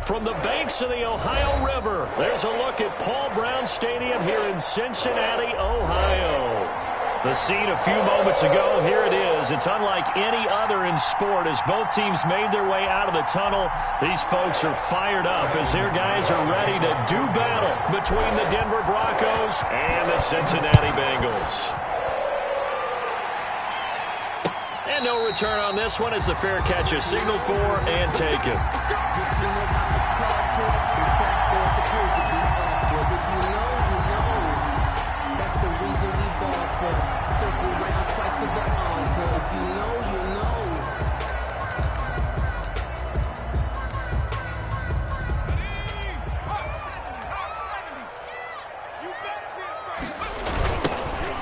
From the banks of the Ohio River, there's a look at Paul Brown Stadium here in Cincinnati, Ohio. The scene a few moments ago, here it is. It's unlike any other in sport as both teams made their way out of the tunnel. These folks are fired up as their guys are ready to do battle between the Denver Broncos and the Cincinnati Bengals. And no return on this one as the fair catch is signaled for and taken.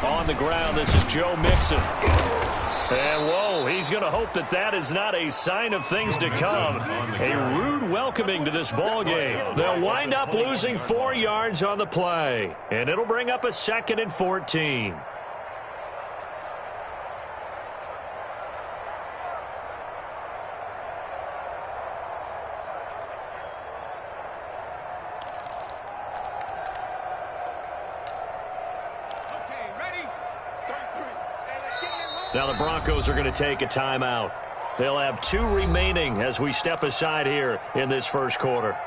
On the ground, this is Joe Mixon. And, whoa, he's going to hope that that is not a sign of things to come. A rude welcoming to this ball game. They'll wind up losing 4 yards on the play. And it'll bring up a 2nd and 14. Now the Broncos are going to take a timeout. They'll have 2 remaining as we step aside here in this first quarter.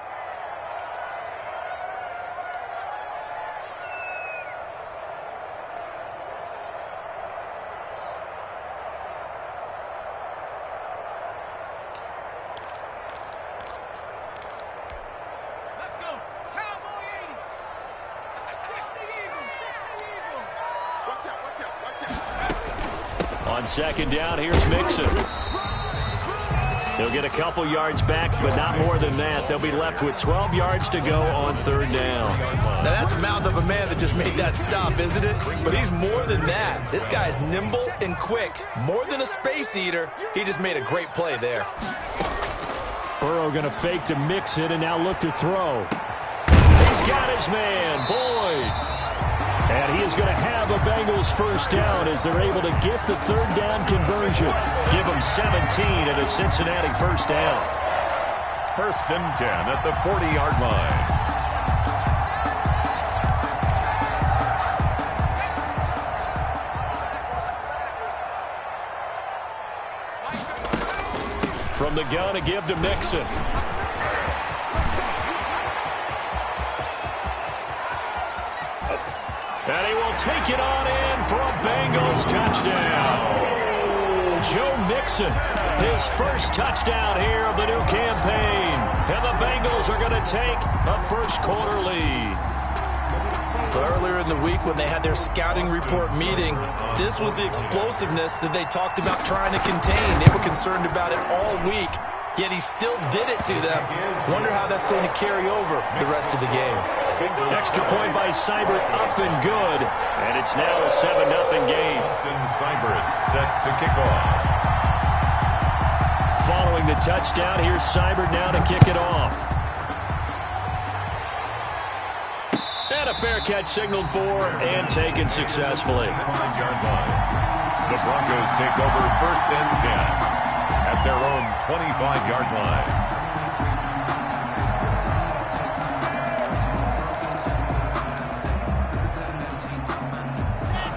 On 2nd down, here's Mixon. He'll get a couple yards back, but not more than that. They'll be left with 12 yards to go on 3rd down. Now, that's a mountain of a man that just made that stop, isn't it? But he's more than that. This guy's nimble and quick. More than a space eater. He just made a great play there. Burrow going to fake to Mixon and now look to throw. He's got his man, Boyd. And he is going to have a Bengals first down as they're able to get the 3rd down conversion. Give them 17 and a Cincinnati first down. 1st and 10 at the 40-yard line. From the gun, a give to Mixon. And he will take it on in for a Bengals touchdown. Joe Mixon, his first touchdown here of the new campaign. And the Bengals are going to take a first quarter lead. Earlier in the week when they had their scouting report meeting, this was the explosiveness that they talked about trying to contain. They were concerned about it all week, yet he still did it to them. Wonder how that's going to carry over the rest of the game. Extra point by Seibert, up and good. And it's now a 7-0 game. Seibert set to kick off. Following the touchdown, here's Seibert now to kick it off. And a fair catch signaled for and taken successfully. 5-yard line. The Broncos take over 1st and 10 at their own 25-yard line.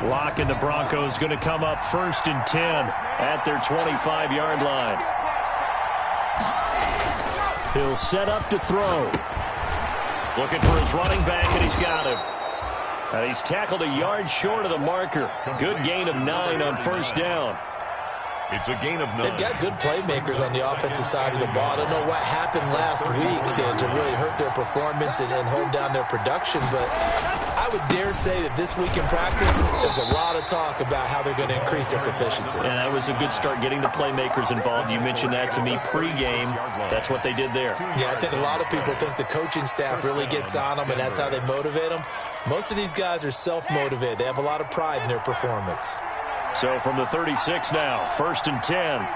Lock and the Broncos going to come up 1st and 10 at their 25-yard line. He'll set up to throw. Looking for his running back, and he's got him. And he's tackled a yard short of the marker. Good gain of 9 on 1st down. It's a gain of 9. They've got good playmakers on the offensive side of the ball. I don't know what happened last week to really hurt their performance and hold down their production, but I would dare say that this week in practice, there's a lot of talk about how they're going to increase their proficiency. And that was a good start getting the playmakers involved. You mentioned that to me pregame. That's what they did there. Yeah, I think a lot of people think the coaching staff really gets on them, and that's how they motivate them. Most of these guys are self-motivated. They have a lot of pride in their performance. So from the 36 now, 1st and 10.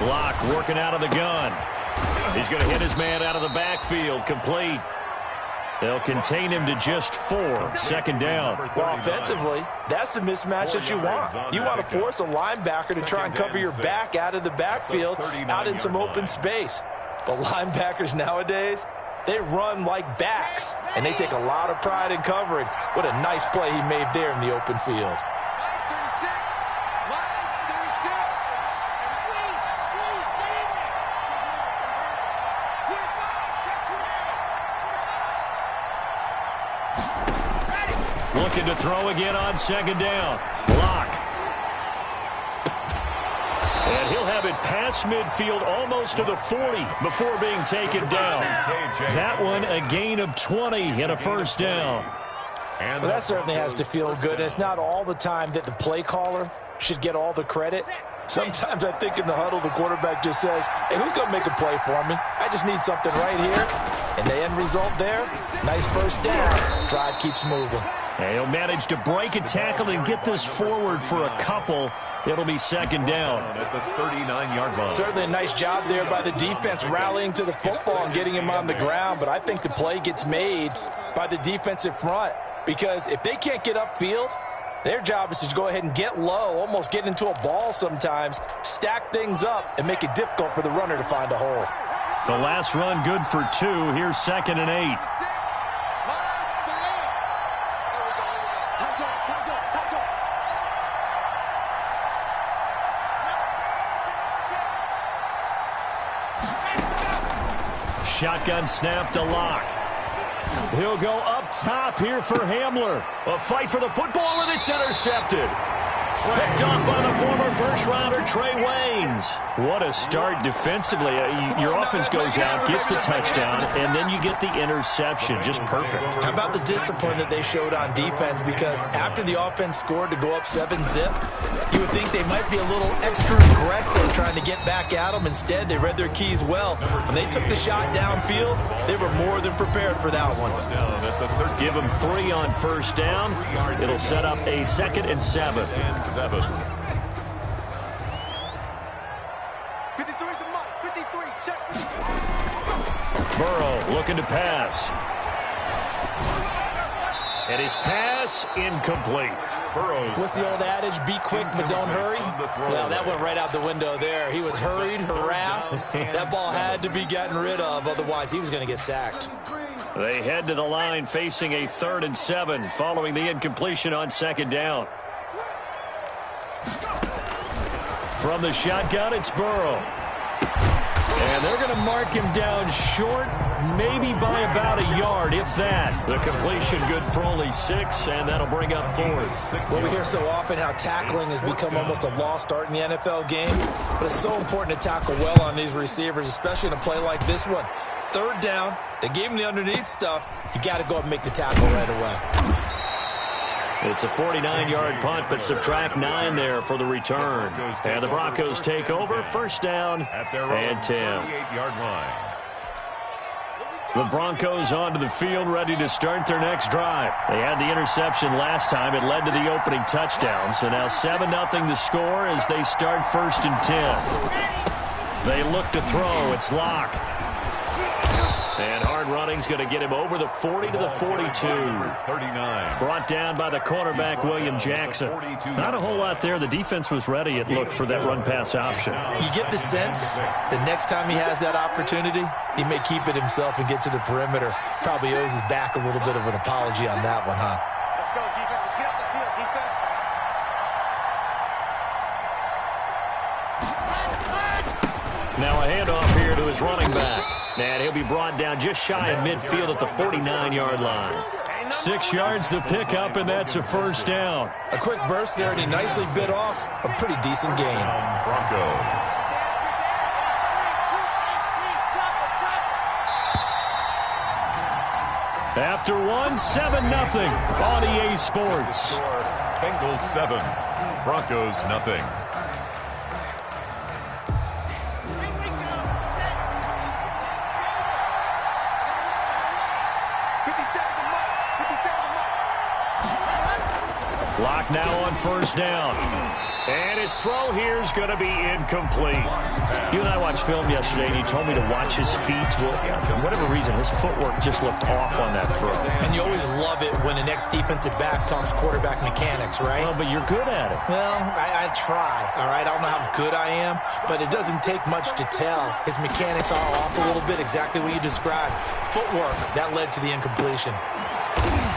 Block working out of the gun. He's going to hit his man out of the backfield. Complete. They'll contain him to just 4. Second down. Well, offensively, that's the mismatch that you want. You want to force a linebacker to try and cover your back out of the backfield, out in some open space. But linebackers nowadays, they run like backs, and they take a lot of pride in coverage. What a nice play he made there in the open field. Looking to throw again on second down. Block. And he'll have it past midfield almost to the 40 before being taken down. That one a gain of 20 and a first down. Well, that certainly has to feel good. And it's not all the time that the play caller should get all the credit. Sometimes I think in the huddle, the quarterback just says, hey, who's going to make a play for me? I just need something right here. And the end result there, nice first down. Drive keeps moving. And he'll manage to break a tackle and get this forward for a couple. It'll be second down. At the 39-yard line. Certainly a nice job there by the defense rallying to the football and getting him on the ground. But I think the play gets made by the defensive front. Because if they can't get upfield, their job is to go ahead and get low, almost get into a ball sometimes, stack things up, and make it difficult for the runner to find a hole. The last run good for 2. Here's 2nd and 8. Shotgun snap to Locke. He'll go up top here for Hamler. A fight for the football, and it's intercepted. Picked off by the former first-rounder Trey Waynes. What a start defensively. Your offense goes out, gets the touchdown, and then you get the interception. Just perfect. How about the discipline that they showed on defense? Because after the offense scored to go up 7-zip, you would think they might be a little extra aggressive trying to get back at them. Instead, they read their keys well. When they took the shot downfield, they were more than prepared for that one. Give them 3 on first down. It'll set up a 2nd and 7. 7. 53's the mark. 53, check. Burrow looking to pass. And his pass incomplete. What's the old adage? Be quick, but don't hurry. Well, that went right out the window there. He was hurried, harassed. That ball had to be gotten rid of. Otherwise, he was going to get sacked. They head to the line facing a 3rd and 7 following the incompletion on second down. From the shotgun, it's Burrow. And they're going to mark him down short, maybe by about a yard, if that. The completion good for only 6, and that'll bring up 4th. Well, we hear so often how tackling has become almost a lost art in the NFL game. But it's so important to tackle well on these receivers, especially in a play like this one. 3rd down, they gave him the underneath stuff. You got to go and make the tackle right away. It's a 49-yard punt, but subtract 9 there for the return. And the Broncos take over, first down and 10. 28-yard line. The Broncos onto the field, ready to start their next drive. They had the interception last time. It led to the opening touchdown. So now 7-0 the score as they start 1st and 10. They look to throw. It's Locke. And hard running's going to get him over the 40 to the 42. 39. Brought down by the cornerback, William Jackson. Not a whole lot there. The defense was ready, it looked, for that run-pass option. You get the sense that next time he has that opportunity, he may keep it himself and get to the perimeter. Probably owes his back a little bit of an apology on that one, huh? Let's go, defense. Let's get off the field, defense. Now a handoff here to his running back. And he'll be brought down just shy of midfield at the 49-yard line. 6 yards the pickup, and that's a first down. A quick burst there, and he nicely bit off a pretty decent gain. Broncos. After 1, 7-0 on EA Sports. Bengals 7, Broncos nothing. Clock now on first down. And his throw here is going to be incomplete. You and I watched film yesterday, and you told me to watch his feet. Well, for whatever reason, his footwork just looked off on that throw. And you always love it when the next defensive back talks quarterback mechanics, right? Well, but you're good at it. Well, I try, all right? I don't know how good I am, but it doesn't take much to tell. His mechanics are off a little bit, exactly what you described. Footwork, that led to the incompletion.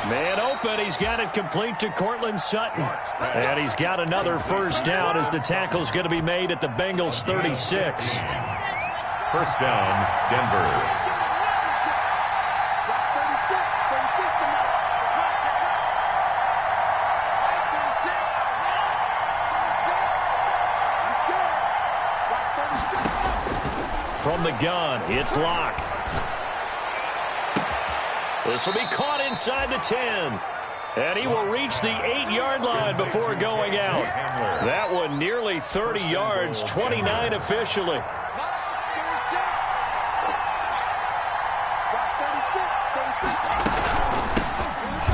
Man open, he's got it complete to Cortland Sutton. And he's got another first down as the tackle's going to be made at the Bengals 36. First down, Denver. From the gun, it's Locke. This will be caught inside the 10. And he will reach the 8-yard line before going out. That one nearly 30 yards, 29 officially.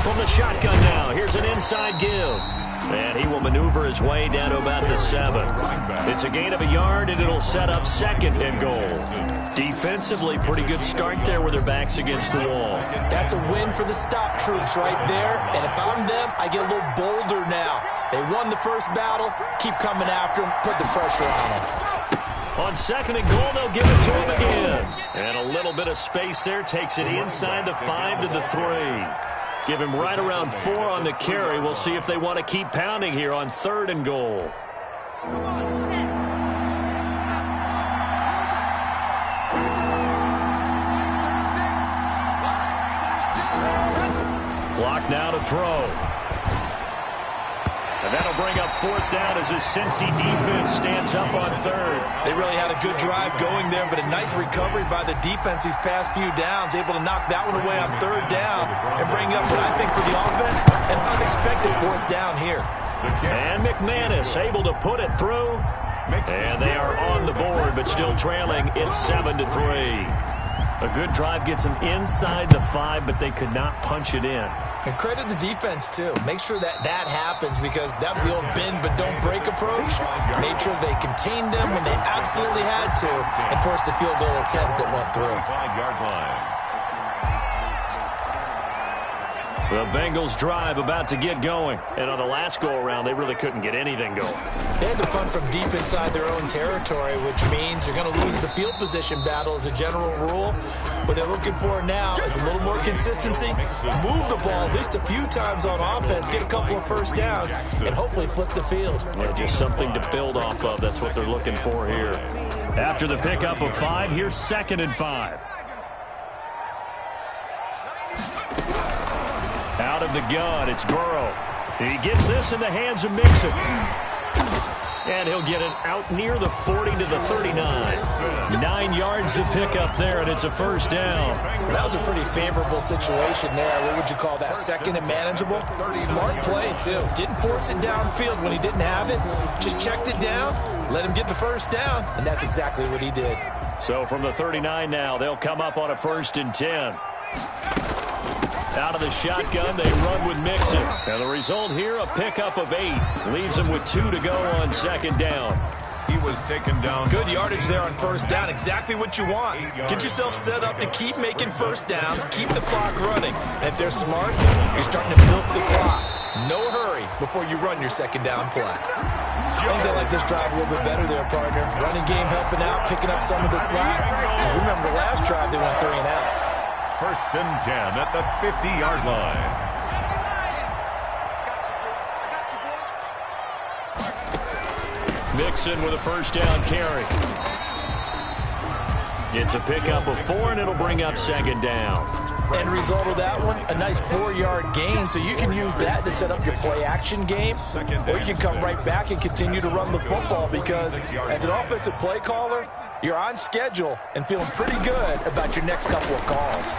From the shotgun now, here's an inside give. And he will maneuver his way down to about the 7. It's a gain of a yard, and it'll set up second and goal. Defensively, pretty good start there with their backs against the wall. That's a win for the stop troops right there. And if I'm them, I get a little bolder now. They won the first battle. Keep coming after them. Put the pressure on them. On second and goal, they'll give it to him again. And a little bit of space there takes it inside the 5 to the 3. Give him right around 4 on the carry. We'll see if they want to keep pounding here on third and goal. Block now to throw. And that'll bring up fourth down as his Cincy defense stands up on third. They really had a good drive going there, but a nice recovery by the defense these past few downs, able to knock that one away on third down and bring up what I think for the offense, an unexpected fourth down here. And McManus able to put it through. And they are on the board, but still trailing. It's 7 to 3. A good drive gets them inside the 5, but they could not punch it in. And credit the defense, too. Make sure that happens because that was the old bend but don't break approach. Made sure they contained them when they absolutely had to and forced the field goal attempt that went through. 5-yard line. The Bengals drive about to get going. And on the last go-around, they really couldn't get anything going. They had to punt from deep inside their own territory, which means you're going to lose the field position battle as a general rule. What they're looking for now is a little more consistency, move the ball at least a few times on offense, get a couple of first downs, and hopefully flip the field. Yeah, just something to build off of. That's what they're looking for here. After the pickup of 5, here's 2nd and 5. Out of the gun, it's Burrow. He gets this in the hands of Mixon. And he'll get it out near the 40 to the 39. 9 yards to pick up there, and it's a first down. That was a pretty favorable situation there. What would you call that? Second and manageable? Smart play, too. Didn't force it downfield when he didn't have it. Just checked it down, let him get the first down, and that's exactly what he did. So from the 39 now, they'll come up on a 1st and 10. Out of the shotgun, they run with Mixon. And the result here, a pickup of 8. Leaves them with 2 to go on 2nd down. He was taken down. Good yardage there on first down. Exactly what you want. Get yourself set up to keep making first downs. Keep the clock running. And if they're smart, you're starting to milk the clock. No hurry before you run your 2nd down play. I think they like this drive a little bit better there, partner. Running game helping out, picking up some of the slack. Because remember, the last drive they went 3 and out. 1st and 10 at the 50-yard line. Mixon with a first down carry. It's a pickup of 4, and it'll bring up 2nd down. End result of that one, a nice 4-yard gain, so you can use that to set up your play-action game, or you can come right back and continue to run the football because as an offensive play caller, you're on schedule and feeling pretty good about your next couple of calls.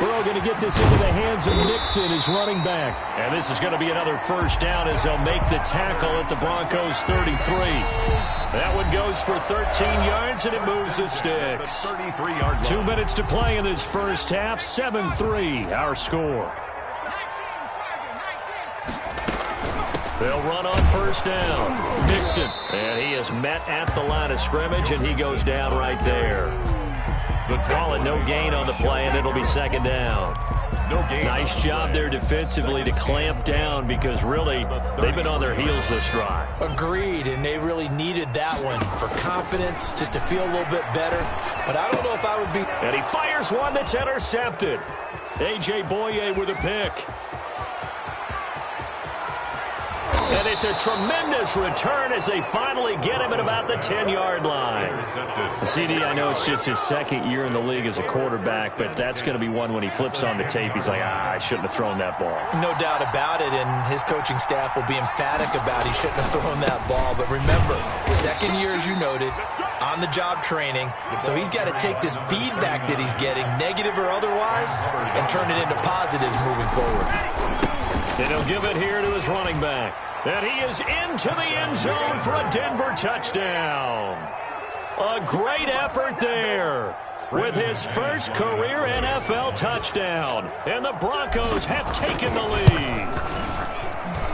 Burrow going to get this into the hands of Mixon, his running back. And this is going to be another first down as they'll make the tackle at the Broncos 33. That one goes for 13 yards, and it moves the sticks. 2 minutes to play in this first half. 7-3, our score. They'll run on first down. Mixon, and he is met at the line of scrimmage, and he goes down right there. Call it no gain on the play, and it'll be second down. Nice job there defensively to clamp down because really they've been on their heels this drive. Agreed, and they really needed that one for confidence, just to feel a little bit better. But I don't know if I would be. And he fires one that's intercepted. A.J. Boye with a pick. And it's a tremendous return as they finally get him at about the 10-yard line. CD, I know it's just his second year in the league as a quarterback, but that's going to be one when he flips on the tape. He's like, I shouldn't have thrown that ball. No doubt about it, and his coaching staff will be emphatic about he shouldn't have thrown that ball. But remember, second year, as you noted, on-the-job training, so he's got to take this feedback that he's getting, negative or otherwise, and turn it into positives moving forward. And he'll give it here to his running back. And he is into the end zone for a Denver touchdown. A great effort there with his first career NFL touchdown. And the Broncos have taken the lead.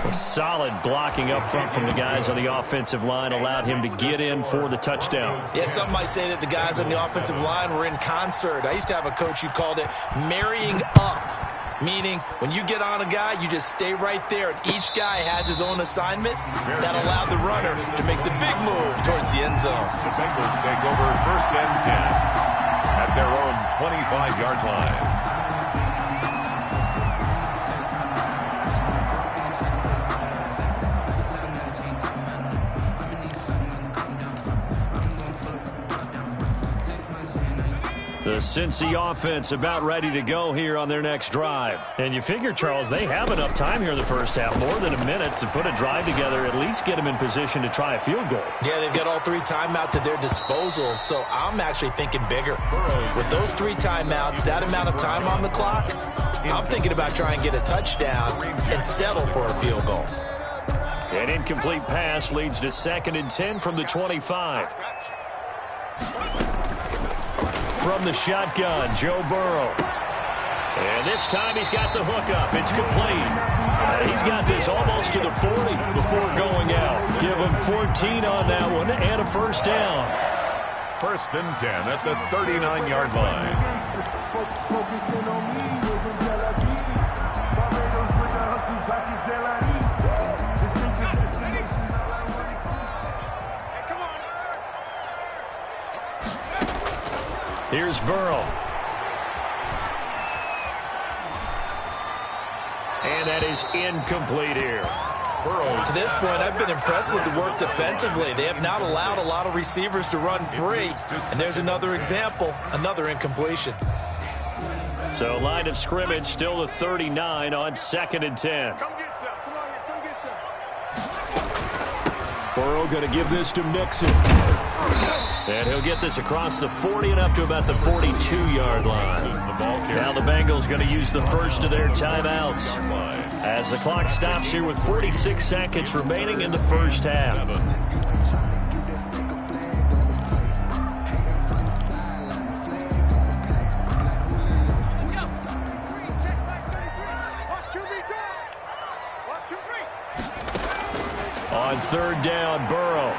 A solid blocking up front from the guys on the offensive line allowed him to get in for the touchdown. Yeah, some might say that the guys on the offensive line were in concert. I used to have a coach who called it marrying up. Meaning, when you get on a guy, you just stay right there, and each guy has his own assignment. That allowed the runner to make the big move towards the end zone. The Bengals take over first and 10 at their own 25-yard line. The Cincy offense about ready to go here on their next drive. And you figure, Charles, they have enough time here in the first half, more than a minute, to put a drive together, at least get them in position to try a field goal. Yeah, they've got all three timeouts at their disposal, so I'm actually thinking bigger. With those three timeouts, that amount of time on the clock, I'm thinking about trying to get a touchdown and settle for a field goal. An incomplete pass leads to 2nd and 10 from the 25. From the shotgun, Joe Burrow. And this time he's got the hook up. It's complete. He's got this almost to the 40 before going out. Give him 14 on that one and a first down. First and 10 at the 39-yard line. Here's Burrow. And that is incomplete here. Burrow. To this point, I've been impressed with the work defensively. They have not allowed a lot of receivers to run free. And there's another example, another incompletion. So line of scrimmage still the 39 on 2nd and 10. Come get some. Come on here. Come get some. Burrow going to give this to Mixon. And he'll get this across the 40 and up to about the 42-yard line. Now the Bengals going to use the first of their timeouts as the clock stops here with 46 seconds remaining in the first half. On 3rd down, Burrow.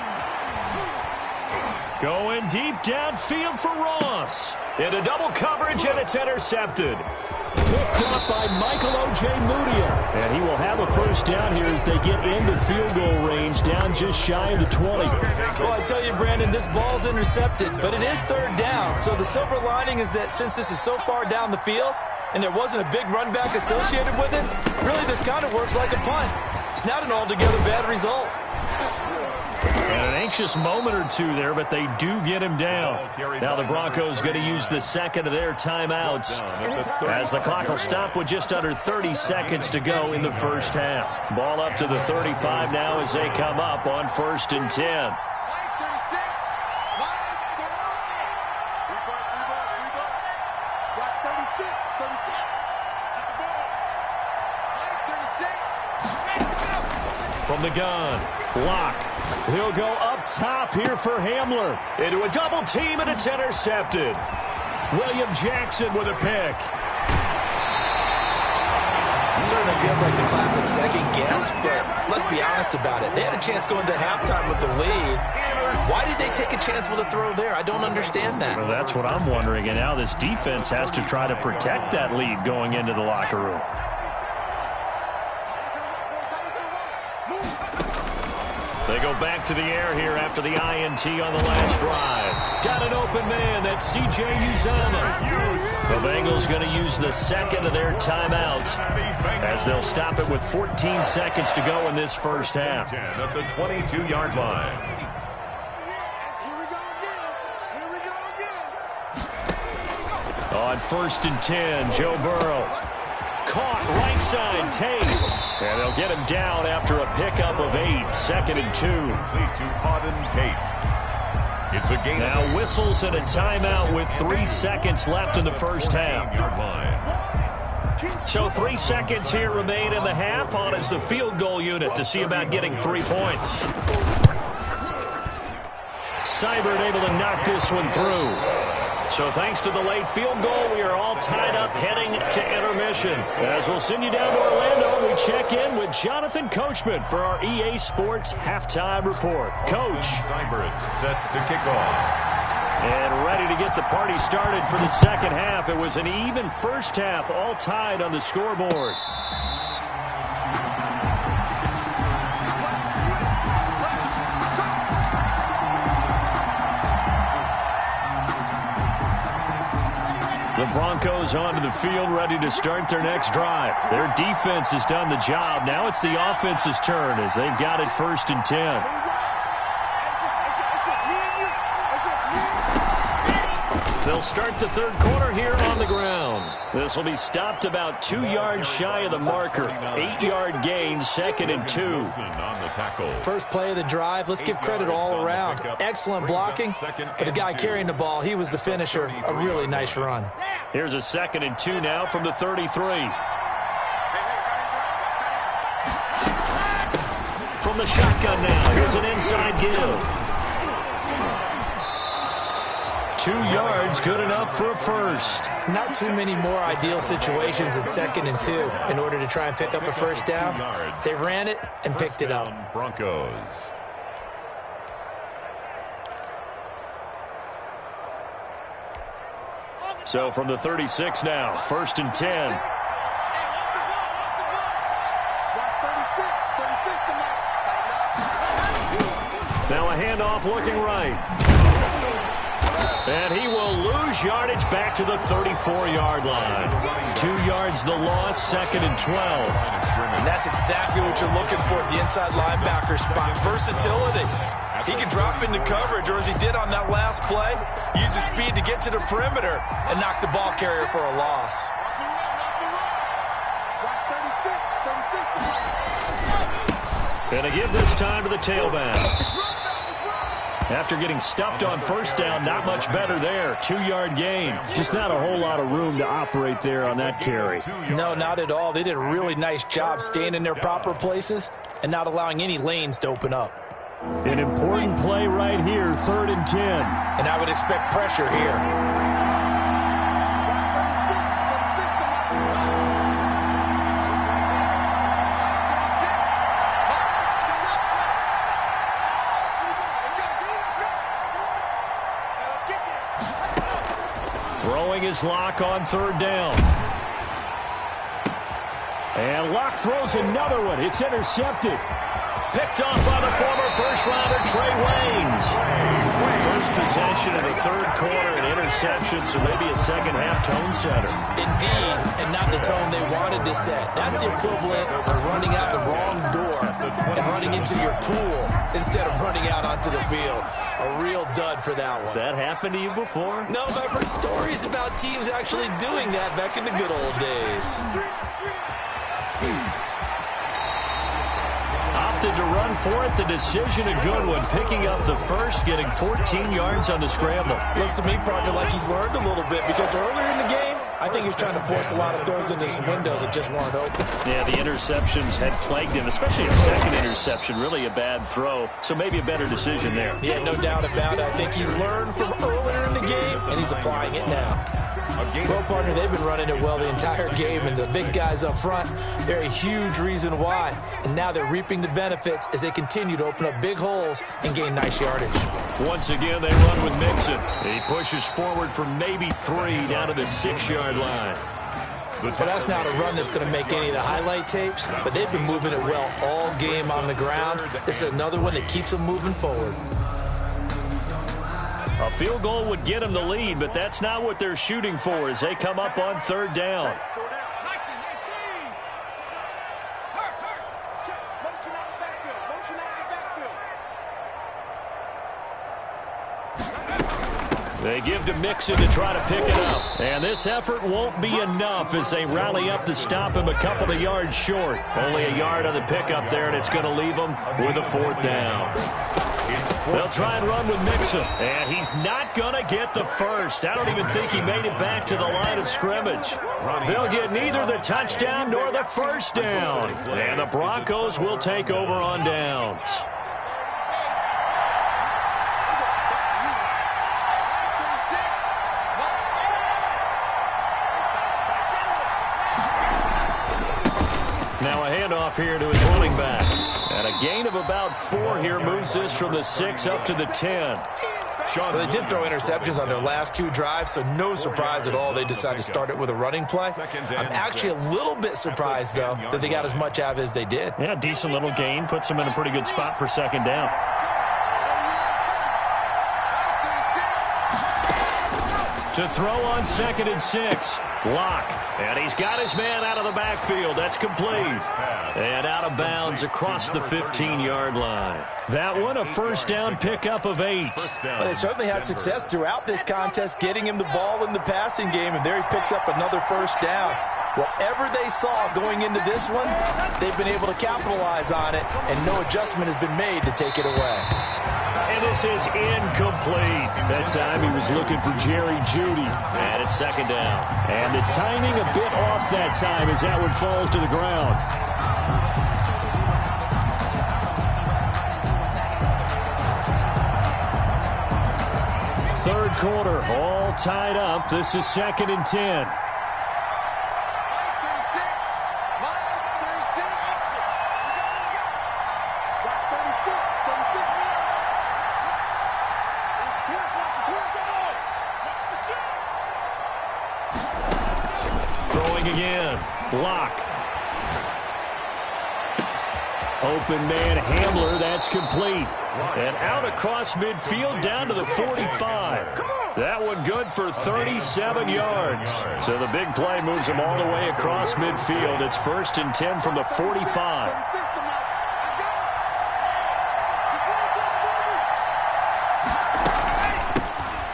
Going deep downfield for Ross. Into double coverage, and it's intercepted. Picked up by Michael O.J. Mudia. And he will have a first down here as they get into field goal range, down just shy of the 20. Well, I tell you, Brandon, this ball's intercepted, but it is 3rd down. So the silver lining is that since this is so far down the field and there wasn't a big run back associated with it, really this kind of works like a punt. It's not an altogether bad result. And an anxious moment or two there, but they do get him down. Now the Broncos going to use the second of their timeouts as the clock will stop with just under 30 seconds to go in the first half. Ball up to the 35 now as they come up on 1st and 10. From the gun, Locke. He'll go up top here for Hamler. Into a double team, and it's intercepted. William Jackson with a pick. Certainly feels like the classic second guess, but let's be honest about it. They had a chance going to halftime with the lead. Why did they take a chance with a throw there? I don't understand that. Well, that's what I'm wondering, and now this defense has to try to protect that lead going into the locker room. They go back to the air here after the INT on the last drive. Got an open man. That's C.J. Uzomah. The Bengals going to use the second of their timeouts as they'll stop it with 14 seconds to go in this first half. 10 at the 22-yard line. On 1st and 10, Joe Burrow. Caught right side, Tate. And they'll get him down after a pickup of 8. 2nd and 2. To Auden Tate. It's a gain. Now whistles and a timeout with 3 seconds left in the first half. So 3 seconds here remain in the half. On is the field goal unit to see about getting 3 points. Seibert able to knock this one through. So thanks to the late field goal, we are all tied up heading to intermission. As we'll send you down to Orlando, we check in with Jonathan Coachman for our EA Sports Halftime Report. Coach. Seibert set to kick off. And ready to get the party started for the second half. It was an even first half, all tied on the scoreboard. The Broncos onto the field, ready to start their next drive. Their defense has done the job. Now it's the offense's turn as they've got it 1st and 10. They'll start the third quarter here on the ground. This will be stopped about 2 yards shy of the marker. 8-yard gain, 2nd and 2. First play of the drive, let's give credit all around. Excellent blocking, but the guy carrying the ball, he was the finisher. A really nice run. Here's a 2nd and 2 now from the 33. From the shotgun now, here's an inside give. 2 yards, good enough for a first. Not too many more ideal situations in 2nd and 2 in order to try and pick up a first down. They ran it and picked it up. Broncos. So from the 36 now, 1st and 10. Now a handoff looking right. And he will lose yardage back to the 34-yard line. 2 yards the loss, 2nd and 12. And that's exactly what you're looking for at the inside linebacker spot. Versatility. He can drop into coverage, or as he did on that last play, use his speed to get to the perimeter and knock the ball carrier for a loss. And a give this time to the tailback. After getting stuffed on first down, not much better there. 2-yard gain. Just not a whole lot of room to operate there on that carry. No, not at all. They did a really nice job staying in their proper places and not allowing any lanes to open up. An important play right here, 3rd and 10. And I would expect pressure here. Throwing his Lock on 3rd down. And Lock throws another one. It's intercepted. Picked off by the former first-rounder Trey Waynes. First possession of the third quarter, an interception, so maybe a second-half tone setter. Indeed, and not the tone they wanted to set. That's the equivalent of running out the wrong door and running into your pool instead of running out onto the field. A real dud for that one. Has that happened to you before? No, but I've heard stories about teams actually doing that back in the good old days. Opted to run for it. The decision a good one. Picking up the first, getting 14 yards on the scramble. Looks to me, partner, like he's learned a little bit because earlier in the game, I think he was trying to force a lot of throws into some windows that just weren't open. Yeah, the interceptions had plagued him, especially a second interception. Really a bad throw, so maybe a better decision there. Yeah, no doubt about it. I think he learned from earlier in the game, and he's applying it now. Well, partner, they've been running it well the entire game, and the big guys up front, they're a huge reason why. And now they're reaping the benefits as they continue to open up big holes and gain nice yardage. Once again, they run with Mixon. He pushes forward for maybe 3 down to the 6-yard line. Well, that's not a run that's going to make any of the highlight tapes, but they've been moving it well all game on the ground. This is another one that keeps them moving forward. A field goal would get them the lead, but that's not what they're shooting for as they come up on 3rd down. They give to Mixon to try to pick it up. And this effort won't be enough as they rally up to stop him a couple of yards short. Only a yard on the pickup there, and it's going to leave them with a 4th down. They'll try and run with Mixon, and he's not going to get the first. I don't even think he made it back to the line of scrimmage. They'll get neither the touchdown nor the first down. And the Broncos will take over on downs. Now a handoff here to his running back. And a gain of about 4 here moves this from the 6 up to the 10. Well, they did throw interceptions on their last 2 drives, so no surprise at all they decided to start it with a running play. I'm actually a little bit surprised, though, that they got as much out of it as they did. Yeah, decent little gain. Puts them in a pretty good spot for 2nd down. To throw on 2nd and 6. Lock. And he's got his man out of the backfield. That's complete. And out of bounds across the 15-yard line. That one, a 1st down pickup of 8. Well, they certainly had success throughout this contest getting him the ball in the passing game, and there he picks up another 1st down. Whatever they saw going into this one, they've been able to capitalize on it, and no adjustment has been made to take it away. And this is incomplete. That time he was looking for Jerry Jeudy. And it's 2nd down. And the timing a bit off that time as that one falls to the ground. Third quarter, all tied up. This is 2nd and 10. Again, Lock. Open man Hamler, that's complete. And out across midfield down to the 45. That one good for 37 yards. So the big play moves them all the way across midfield. It's 1st and 10 from the 45.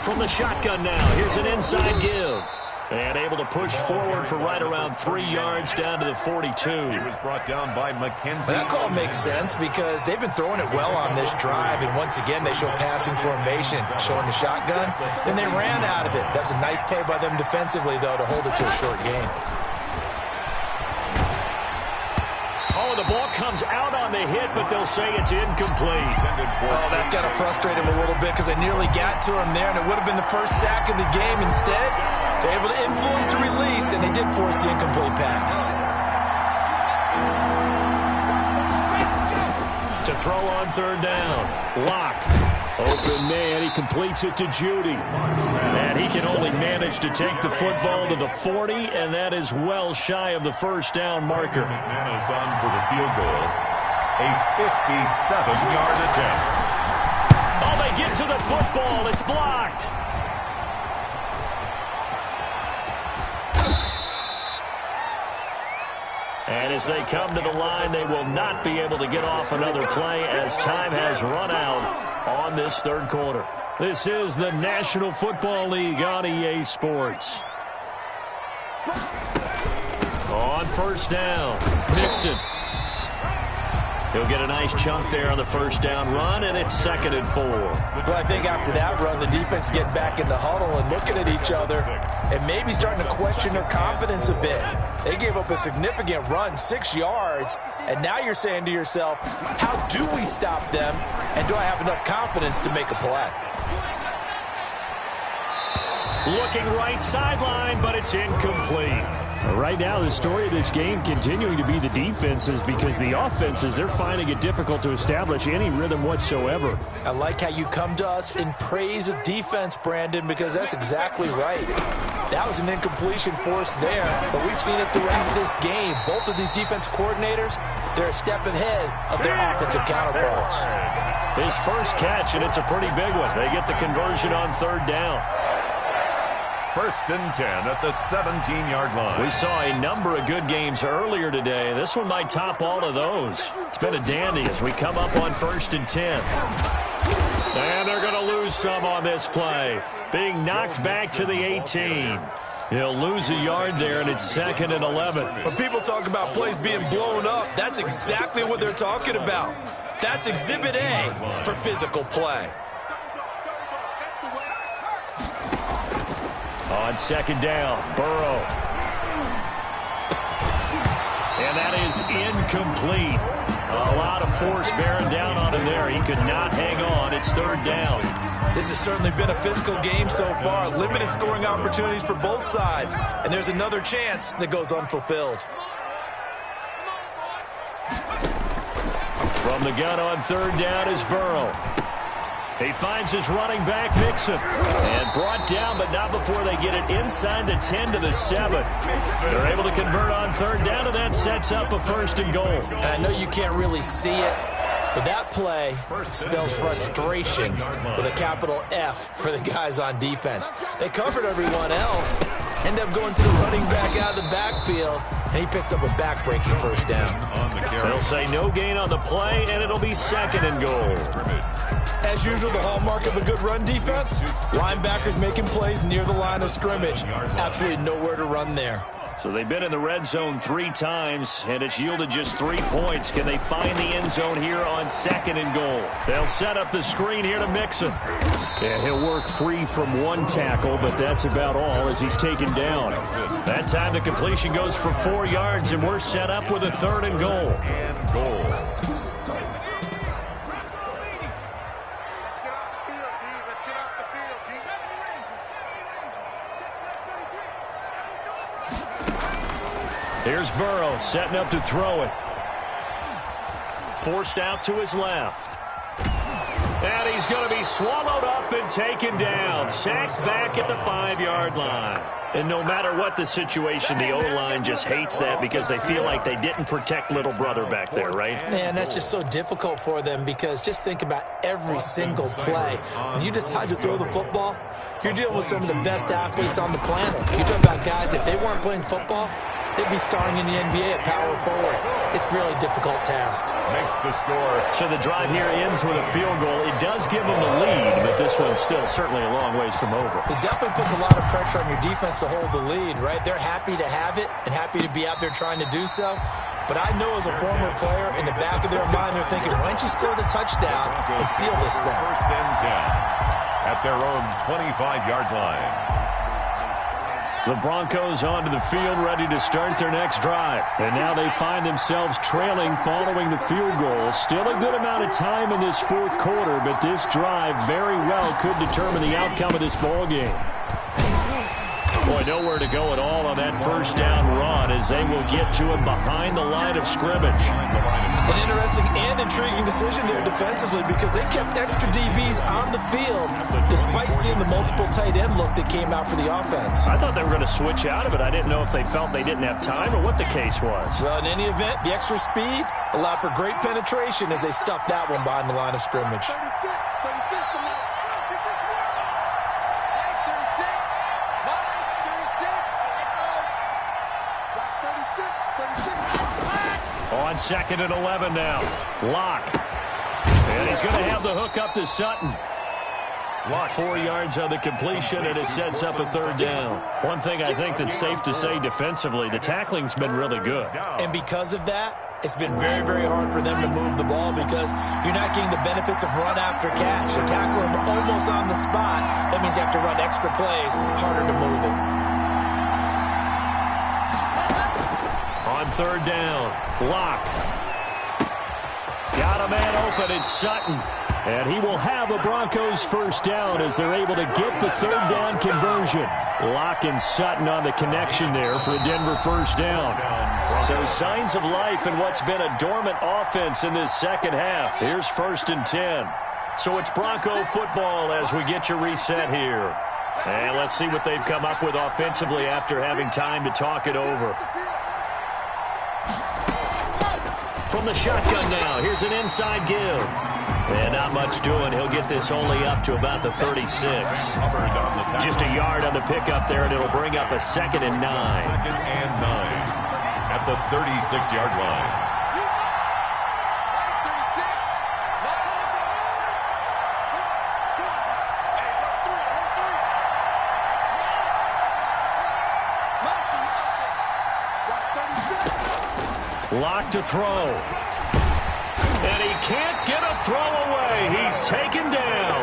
From the shotgun now, here's an inside give. And able to push forward for right around 3 yards down to the 42. He was brought down by McKenzie. That call makes sense because they've been throwing it well on this drive, and once again they show passing formation, showing the shotgun. Then they ran out of it. That's a nice play by them defensively, though, to hold it to a short gain. Oh, the ball comes out on the hit, but they'll say it's incomplete. Oh, that's got to frustrate him a little bit because they nearly got to him there, and it would have been the first sack of the game. Instead, they're able to influence the release, and they did force the incomplete pass. To throw on 3rd down. Lock. Open man. He completes it to Jeudy. And he can only manage to take the football to the 40, and that is well shy of the 1st down marker. McMahon is on for the field goal. A 57-yard attempt. Oh, they get to the football. It's blocked. And as they come to the line, they will not be able to get off another play as time has run out on this 3rd quarter. This is the National Football League on EA Sports. On 1st down, Mixon. He'll get a nice chunk there on the 1st down run, and it's 2nd and 4. Well, I think after that run, the defense is getting back in the huddle and looking at each other and maybe starting to question their confidence a bit. They gave up a significant run, 6 yards, and now you're saying to yourself, how do we stop them, and do I have enough confidence to make a play? Looking right sideline, but it's incomplete. Right now, the story of this game continuing to be the defenses, because the offenses, they're finding it difficult to establish any rhythm whatsoever. I like how you come to us in praise of defense, Brandon, because that's exactly right. That was an incompletion force there, but we've seen it throughout this game. Both of these defense coordinators, they're a step ahead of their offensive counterparts. His first catch, and it's a pretty big one. They get the conversion on third down. 1st and 10 at the 17-yard line. We saw a number of good games earlier today. This one might top all of those. It's been a dandy as we come up on 1st and 10. And they're going to lose some on this play. Being knocked back to the 18. He'll lose a yard there, and it's 2nd and 11. When people talk about plays being blown up, that's exactly what they're talking about. That's Exhibit A for physical play. On 2nd down, Burrow. And that is incomplete. A lot of force bearing down on him there. He could not hang on. It's 3rd down. This has certainly been a physical game so far. Limited scoring opportunities for both sides. And there's another chance that goes unfulfilled. From the gun on 3rd down is Burrow. He finds his running back, Mixon. And brought down, but not before they get it inside the 10 to the 7. They're able to convert on 3rd down, and that sets up a 1st and goal. And I know you can't really see it, but that play spells frustration with a capital F for the guys on defense. They covered everyone else, end up going to the running back out of the backfield, and he picks up a back-breaking 1st down. They'll say no gain on the play, and it'll be 2nd and goal. As usual, the hallmark of a good run defense, linebackers making plays near the line of scrimmage. Absolutely nowhere to run there. So they've been in the red zone 3 times, and it's yielded just 3 points. Can they find the end zone here on 2nd and goal? They'll set up the screen here to Mixon. Yeah, he'll work free from 1 tackle, but that's about all as he's taken down. That time the completion goes for 4 yards, and we're set up with a 3rd and goal. Here's Burrow setting up to throw it. Forced out to his left. And he's going to be swallowed up and taken down. Sacked back at the 5-yard line. And no matter what the situation, the O-line just hates that because they feel like they didn't protect little brother back there, right? Man, that's just so difficult for them because just think about every single play. When you decide to throw the football, you're dealing with some of the best athletes on the planet. You're talking about guys, if they weren't playing football, they'd be starring in the NBA at power forward. It's a really difficult task. Makes the score. So the drive here ends with a field goal. It does give them the lead, but this one's still certainly a long ways from over. It definitely puts a lot of pressure on your defense to hold the lead, right? They're happy to have it and happy to be out there trying to do so. But I know as a former player, in the back of their mind, they're thinking, why don't you score the touchdown and seal this thing? 1st and 10 at their own 25-yard line. The Broncos onto the field, ready to start their next drive. And now they find themselves trailing following the field goal. Still a good amount of time in this 4th quarter, but this drive very well could determine the outcome of this ball game. Boy, nowhere to go at all on that 1st down run as they will get to him behind the line of scrimmage. An interesting and intriguing decision there defensively because they kept extra DBs on the field despite seeing the multiple tight end look that came out for the offense. I thought they were going to switch out of it. I didn't know if they felt they didn't have time or what the case was. Well, in any event, the extra speed allowed for great penetration as they stuffed that one behind the line of scrimmage. 36. On 2nd and 11 now. Lock. And he's going to have the hook up to Sutton. Lock 4 yards on the completion, and it sets up a 3rd down. One thing I think that's safe to say defensively, the tackling's been really good. And because of that, it's been very, very hard for them to move the ball because you're not getting the benefits of run after catch. You tackle them almost on the spot. That means you have to run extra plays, harder to move it. On 3rd down, Lock. Got a man open, it's Sutton. And he will have a Broncos first down as they're able to get the third down conversion. Locke and Sutton on the connection there for the Denver first down. So signs of life in what's been a dormant offense in this second half. Here's 1st and 10. So it's Bronco football as we get your reset here. And let's see what they've come up with offensively after having time to talk it over. From the shotgun now, here's an inside give. And not much doing. He'll get this only up to about the 36. Just a yard on the pickup there, and it'll bring up a 2nd and 9. 2nd and 9 at the 36-yard line. Locked to throw. And he can't get a throw away. He's taken down.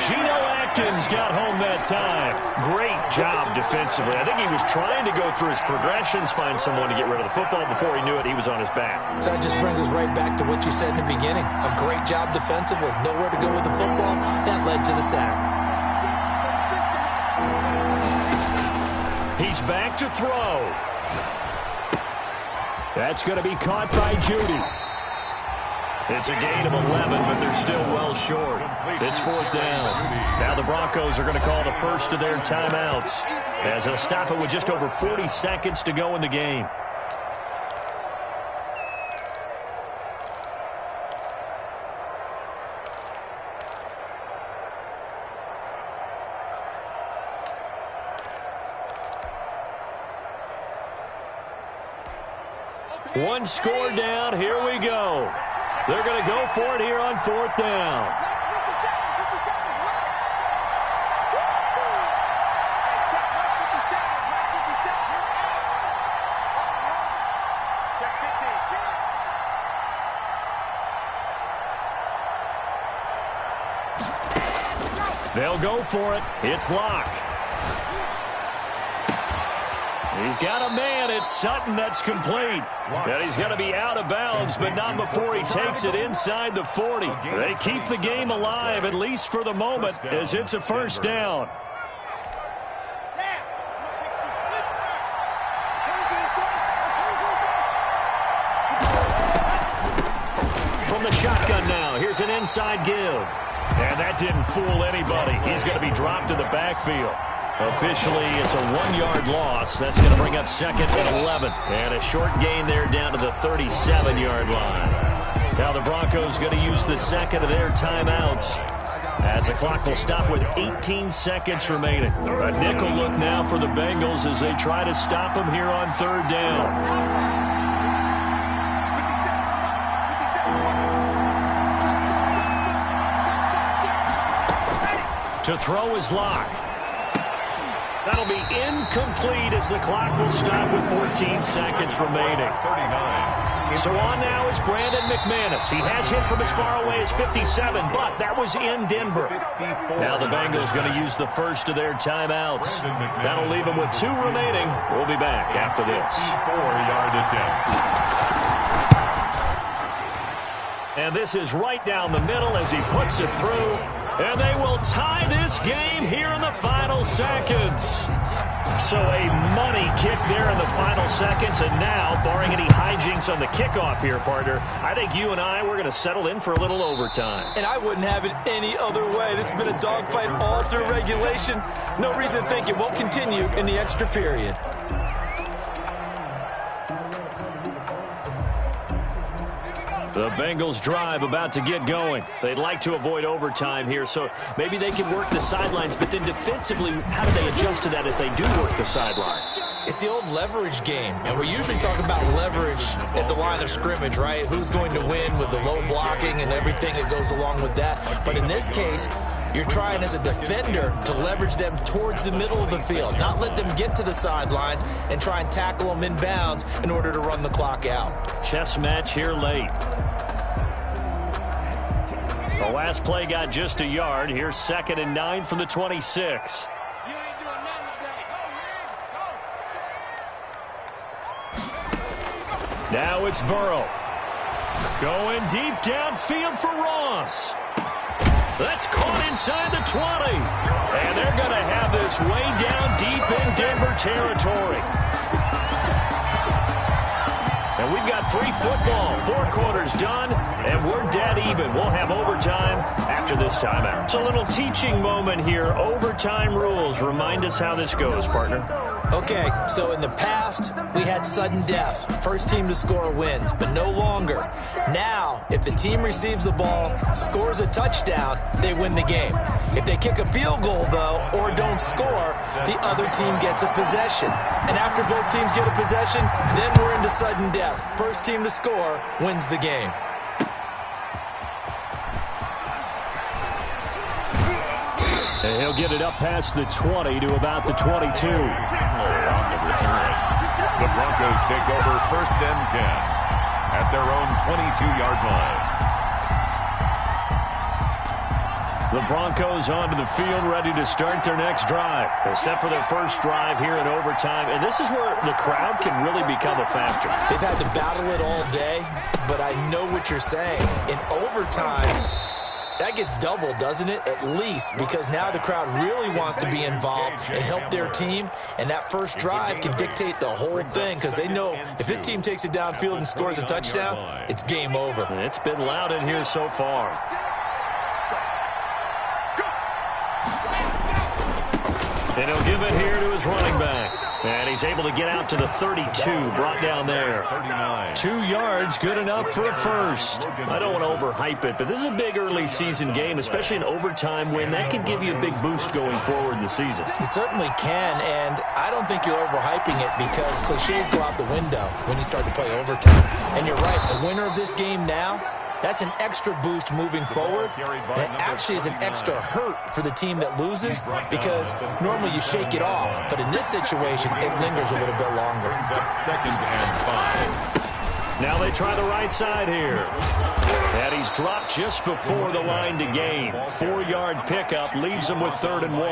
Geno Atkins got home that time. Great job defensively. I think he was trying to go through his progressions, find someone to get rid of the football. Before he knew it, he was on his back. So that just brings us right back to what you said in the beginning. A great job defensively. Nowhere to go with the football. That led to the sack. He's back to throw. That's going to be caught by Judy. It's a gain of 11, but they're still well short. It's 4th down. Now the Broncos are going to call the first of their timeouts as they'll stop it with just over 40 seconds to go in the game. One score down. Here we go. They're going to go for it here on 4th down. They'll go for it. It's Locke. He's got a man. It's Sutton that's complete. And he's going to be out of bounds, but not before he takes it inside the 40. They keep the game alive, at least for the moment, as it's a first down. From the shotgun now, here's an inside give. And that didn't fool anybody. He's going to be dropped in the backfield. Officially, it's a 1-yard loss. That's going to bring up 2nd and 11. And a short gain there down to the 37-yard line. Now the Broncos going to use the second of their timeouts as the clock will stop with 18 seconds remaining. A nickel look now for the Bengals as they try to stop them here on 3rd down. To throw is Locke. That'll be incomplete as the clock will stop with 14 seconds remaining. 39. So on now is Brandon McManus. He has hit from as far away as 57, but that was in Denver. Now the Bengals going to use the first of their timeouts. That'll leave them with 2 remaining. We'll be back after this. 4-yard attempt. And this is right down the middle as he puts it through. And they will tie this game here in the final seconds. So a money kick there in the final seconds. And now, barring any hijinks on the kickoff here, partner, I think you and I, we're going to settle in for a little overtime. And I wouldn't have it any other way. This has been a dogfight all through regulation. No reason to think it won't continue in the extra period. The Bengals drive about to get going. They'd like to avoid overtime here, so maybe they can work the sidelines, but then defensively, how do they adjust to that if they do work the sidelines? It's the old leverage game, and we're usually talking about leverage at the line of scrimmage, right? Who's going to win with the low blocking and everything that goes along with that. But in this case, you're trying as a defender to leverage them towards the middle of the field, not let them get to the sidelines and try and tackle them in bounds in order to run the clock out. Chess match here late. The last play got just a yard. Here's 2nd and 9 from the 26. Now it's Burrow. Going deep downfield for Ross. That's caught inside the 20. And they're going to have this way down deep in Denver territory. And we've got free football. 4 quarters done, and we're dead even. We'll have overtime after this timeout. It's a little teaching moment here. Overtime rules. Remind us how this goes, partner. Okay, so in the past, we had sudden death. First team to score wins, but no longer. Now, if the team receives the ball, scores a touchdown, they win the game. If they kick a field goal, though, or don't score, the other team gets a possession. And after both teams get a possession, then we're into sudden death. First team to score wins the game. And he'll get it up past the 20 to about the 22. On the return. The Broncos take over 1st and 10 at their own 22-yard line. The Broncos onto the field, ready to start their next drive. They're set for their first drive here in overtime, and this is where the crowd can really become a factor. They've had to battle it all day, but I know what you're saying. In overtime, that gets doubled, doesn't it? At least, because now the crowd really wants to be involved and help their team, and that first drive can dictate the whole thing because they know if this team takes it downfield and scores a touchdown, it's game over. It's been loud in here so far. And he'll give it here to his running back. And he's able to get out to the 32, brought down there. 2 yards, good enough for a first. I don't want to overhype it, but this is a big early season game, especially an overtime win. That can give you a big boost going forward in the season. It certainly can, and I don't think you're overhyping it because cliches go out the window when you start to play overtime. And you're right, the winner of this game now, that's an extra boost moving forward, and it actually is an extra hurt for the team that loses because normally you shake it off, but in this situation, it lingers a little bit longer. 2nd and 5. Now they try the right side here. And he's dropped just before the line to gain. 4-yard pickup leaves him with 3rd and 1.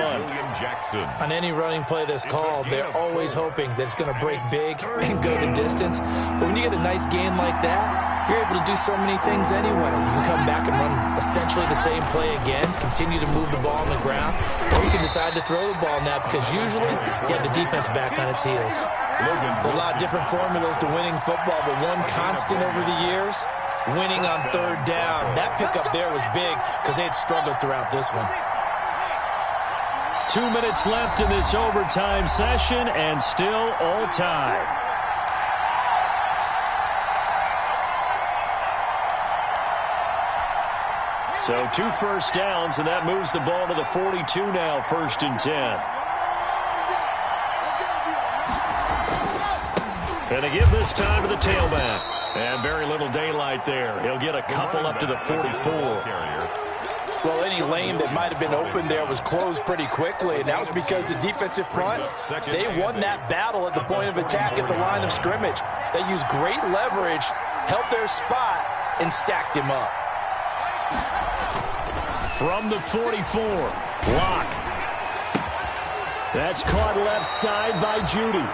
On any running play that's called, they're always hoping that it's going to break big and go the distance. But when you get a nice gain like that, you're able to do so many things anyway. You can come back and run essentially the same play again, continue to move the ball on the ground, or you can decide to throw the ball now because usually you have the defense back on its heels. A lot of different formulas to winning football, but one constant over the years, winning on 3rd down. That pickup there was big because they had struggled throughout this one. 2 minutes left in this overtime session, and still all tied. So 2 first downs, and that moves the ball to the 42 now, 1st and 10. And they give this time to the tailback. And very little daylight there. He'll get a couple up to the 44. Well, any lane that might have been open there was closed pretty quickly, and that was because the defensive front, they won that battle at the point of attack at the line of scrimmage. They used great leverage, held their spot, and stacked him up. From the 44, block. That's caught left side by Judy.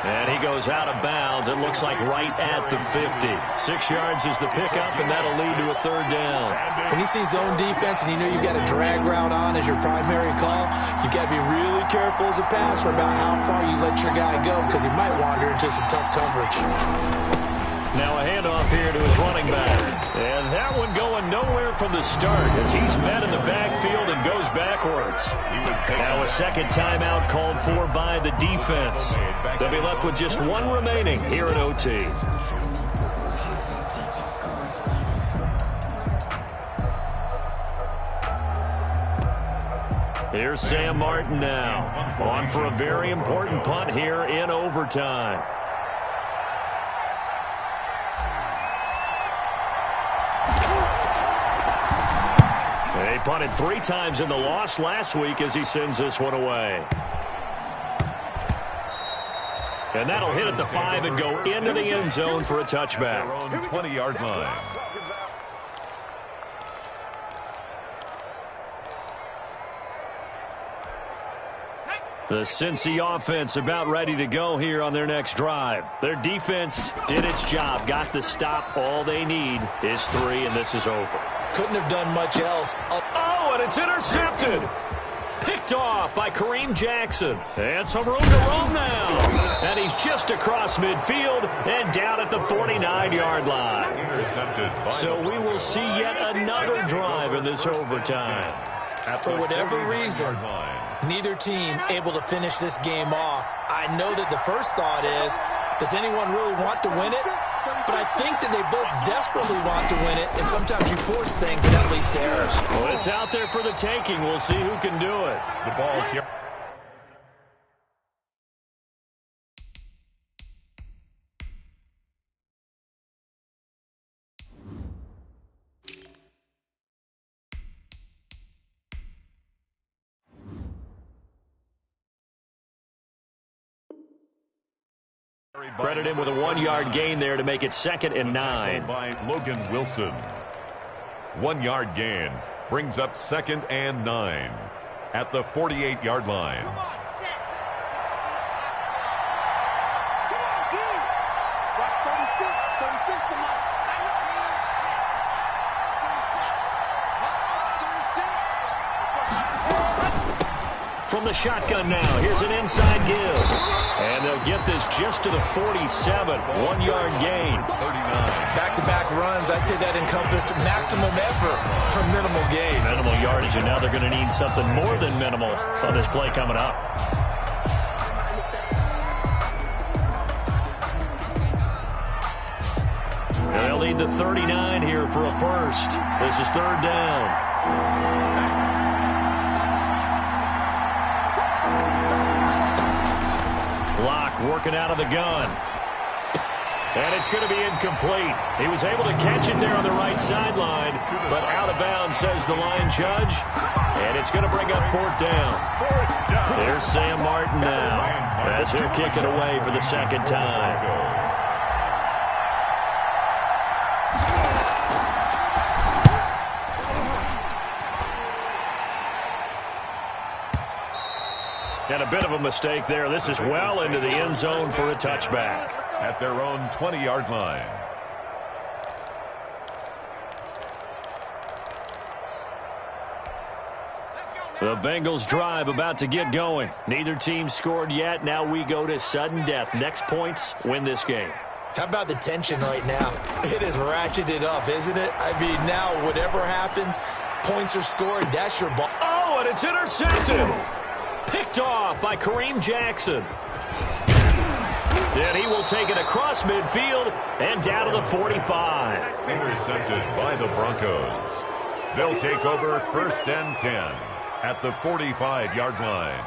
And he goes out of bounds, it looks like right at the 50. 6 yards is the pickup, and that'll lead to a 3rd down. When you see zone defense and you know you've got a drag route on as your primary call, you've got to be really careful as a passer about how far you let your guy go because he might wander into some tough coverage. Now a handoff here to his running back. And that one going nowhere from the start as he's met in the backfield and goes backwards. Now a second timeout called for by the defense. They'll be left with just 1 remaining here in OT. Here's Sam Martin now, on for a very important punt here in overtime. They punted 3 times in the loss last week as he sends this one away. And that'll hit at the 5 and go into the end zone for a touchback. 20-yard line. The Cincy offense about ready to go here on their next drive. Their defense did its job, got the stop. All they need is 3, and this is over. Couldn't have done much else. Oh, Oh, and it's intercepted. Picked off by Kareem Jackson. And some room to roam now. And he's just across midfield and down at the 49-yard line. So we will see yet another drive in this overtime. For whatever reason, neither team able to finish this game off. I know that the first thought is, does anyone really want to win it? But I think that they both desperately want to win it, and sometimes you force things and that leads to errors. Well, it's out there for the taking. We'll see who can do it. The ball here. Credit him with a 1-yard gain there to make it 2nd and 9. By Logan Wilson. 1-yard gain brings up 2nd and 9 at the 48-yard line. Come on, set. 60. Come on, dude. Watch 36. 36 to Mike. 36. From the shotgun now, here's an inside give. And they'll get this just to the 47. 1-yard gain. 39. Back-to-back runs, I'd say that encompassed maximum effort for minimal gain. Minimal yardage, and now they're going to need something more than minimal on this play coming up. They'll need the 39 here for a first. This is 3rd down. Locke working out of the gun. And it's going to be incomplete. He was able to catch it there on the right sideline, but out of bounds, says the line judge. And it's going to bring up 4th down. There's Sam Martin now as he'll kick it away for the 2nd time. And a bit of a mistake there. This is well into the end zone for a touchback. At their own 20-yard line. The Bengals drive about to get going. Neither team scored yet. Now we go to sudden death. Next points win this game. How about the tension right now? It is ratcheted up, isn't it? I mean, now whatever happens, points are scored. That's your ball. Oh, and it's intercepted. Picked off by Kareem Jackson. And he will take it across midfield and down to the 45. Intercepted by the Broncos. They'll take over 1st and 10 at the 45-yard line.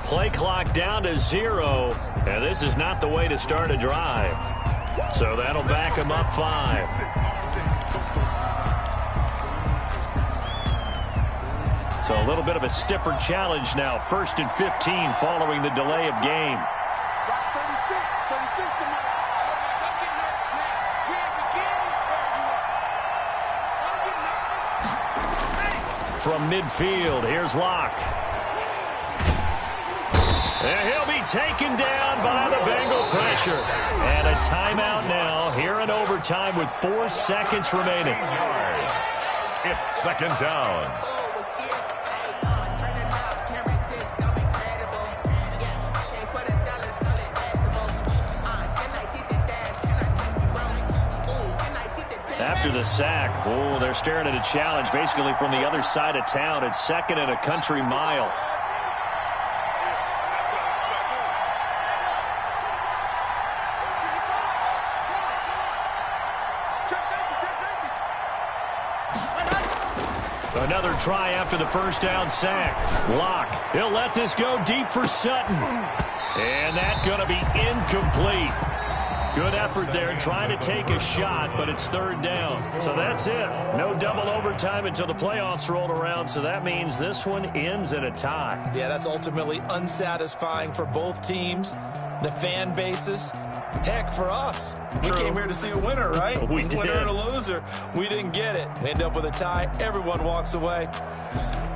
Play clock down to 0, and this is not the way to start a drive. So that'll back him up 5. So a little bit of a stiffer challenge now. 1st and 15 following the delay of game. Watch 36. 36 to Mike. From midfield, here's Locke. And he'll be taken down by the Bengal pressure. And a timeout now here in overtime with 4 seconds remaining. It's 2nd down. After the sack, they're staring at a challenge basically from the other side of town. It's 2nd and a country mile. Another try after the 1st down sack. Locke, he'll let this go deep for Sutton. And that's going to be incomplete. Good effort there trying to take a shot, but it's third down. So that's it. No double overtime until the playoffs rolled around, so that means this one ends in a tie. Yeah, that's ultimately unsatisfying for both teams, the fan bases. Heck, for us. We came here to see a winner, right? We did. Winner and a loser. We didn't get it. We end up with a tie. Everyone walks away.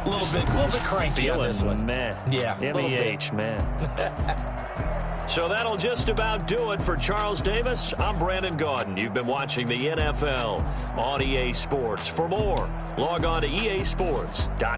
A little bit cranky on this one. Man. Yeah, MEH, man. So that'll just about do it for Charles Davis. I'm Brandon Gaudin. You've been watching the NFL on EA Sports. For more, log on to easports.com.